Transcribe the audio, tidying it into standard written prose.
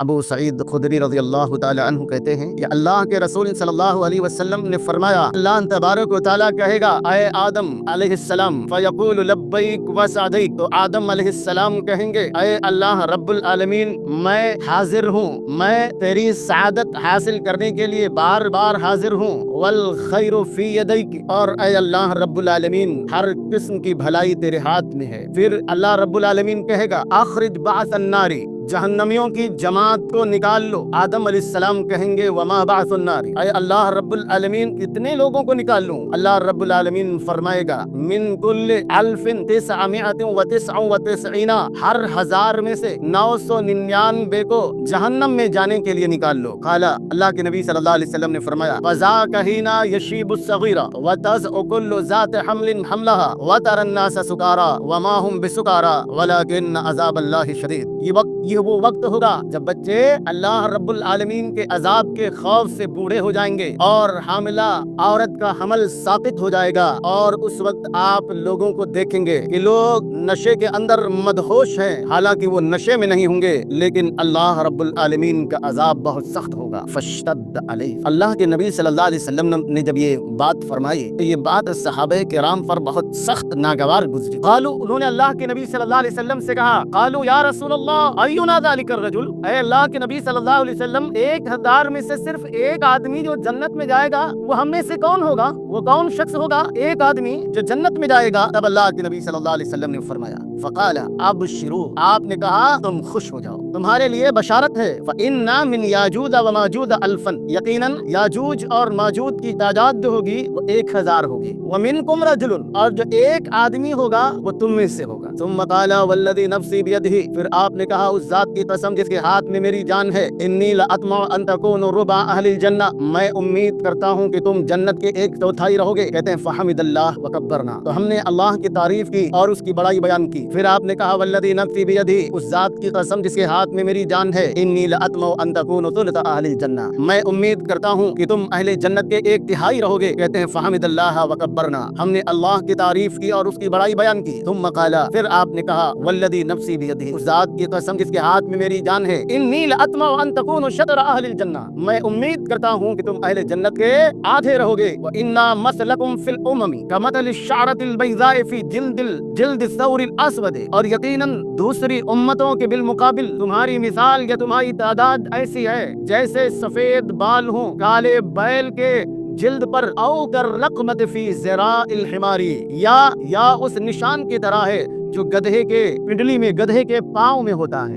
ابو سعید خدری رضی اللہ تعالی عنہ کہتے ہیں کہ اللہ کے رسول صلی اللہ علیہ وسلم نے فرمایا، اللہ تبارک و تعالیٰ کہے گا اے آدم علیہ السلام، فیقول لبیک و سعدیک، تو آدم علیہ السلام کہیں گے اے اللہ رب العالمین، میں حاضر ہوں، میں تیری سعادت حاصل کرنے کے لیے بار بار حاضر ہوں، والخیر فی یدیک، اور اے اللہ رب العالمین ہر قسم کی بھلائی تیرے ہاتھ میں ہے۔ پھر اللہ رب العالمین کہے گا اخرج بعث النار، جہنمیوں کی جماعت کو نکال لو۔ آدم علیہ السلام کہیں گے وما بعث النار، اے اللہ رب العالمین کتنے لوگوں کو نکال لوں؟ اللہ رب العالمین فرمائے گا من کل 1999، ہر 1000 میں سے 999 کو جہنم میں جانے کے لیے نکال لو۔ قال، اللہ کے نبی صلی اللہ علیہ وسلم نے فرمایا فذاک حین یشیب الصغیر وتضع کل ذات حمل حملها وترى الناس سکارى وما هم بسکارى ولكن عذاب اللہ شدید۔ یہ وہ وقت ہوگا جب بچے اللہ رب العالمین کے عذاب کے خوف سے بوڑھے ہو جائیں گے، اور حاملہ عورت کا حمل ساقط ہو جائے گا، اور اس وقت آپ لوگوں کو دیکھیں گے کہ لوگ نشے کے اندر مدہوش ہیں، حالانکہ وہ نشے میں نہیں ہوں گے، لیکن اللہ رب العالمین کا عذاب بہت سخت ہوگا۔ فاشتد علیہ، اللہ کے نبی صلی اللہ علیہ وسلم نے جب یہ بات فرمائی تو یہ بات صحابہ کرام پر بہت سخت ناگوار گزری۔ قالوا، انہوں نے اللہ کے نبی صلی اللہ علیہ وسلم سے کہا، قالوا یا رسول اللہ اینا ذالک الرجل، اے اللہ کے نبی صلی اللہ علیہ وسلم 1000 میں سے صرف ایک آدمی جو جنت میں جائے گا وہ ہم میں سے کون ہوگا؟ وہ کون شخص ہوگا ایک آدمی جو جنت میں جائے گا؟ تب اللہ کے نبی صلی اللہ علیہ وسلم نے فرمایا فقال ابشروا، آپ نے کہا تم خوش ہو جاؤ، تمہارے لیے بشارت ہے، فإن من یاجوج وماجوج الفا، یقیناً یاجوج اور ماجوج کی تعداد جو ہوگی وہ 1000 ہوگی، ومنکم رجل، اور جو ایک آدمی ہوگا وہ تم میں سے ہوگا۔ ثم قال والذی نفسی بیدہ، پھر آپ نے کہا اس ذات کی قسم جس کے ہاتھ میں میری جان ہے، انی لأطمع ان تکونوا ربع اہل الجنہ، میں امید کرتا ہوں کہ تم جنت کے 1/4 رہو گے۔ کہتے ہیں فحمد اللہ وکبرنا، تو ہم نے اللہ کی تعریف کی اور اس کی بڑائی بیان کی۔ پھر آپ نے کہا والذی نفسی بیدہ، اس ذات کی قسم جس کے ہاتھ میں میری جان ہے، انی لأطمع ان تکونوا ثلث اہل الجنہ، میں امید کرتا ہوں کہ تم اہل جنت کے 1/3 رہو گے۔ کہتے ہیں فحمد اللہ وکبرنا، ہم نے اللہ کی تعریف کی اور اس کی بڑائی بیان کی۔ ثم قال، پھر آپ نے کہا والذی نفسی بیدہ، اس ذات کی قسم جس کے ہاتھ میں میری جان ہے، انی لأطمع ان تکونوا شطر اہل الجنہ، میں امید کرتا ہوں کہ تم اہل جنت کے آدھے رہو گے۔ وَإِنَّا مَثْلَكُمْ فِي الْأُمَمِ كَمَثَلِ الشَّعْرَةِ الْبَيْضَاءِ فِي جِلْدِ الثَّوْرِ الْأَسْوَدِ، اور یقیناً دوسری امتوں کے بالمقابل تمہاری مثال یا تمہاری تعداد ایسی ہے جیسے سفید بال ہوں کالے بیل کے جلد پر، او کالرقمۃ فی ذراع الحمار، یا اس نشان کی طرح ہے جو گدھے کے پنڈلی میں، گدھے کے پاؤں میں ہوتا ہے۔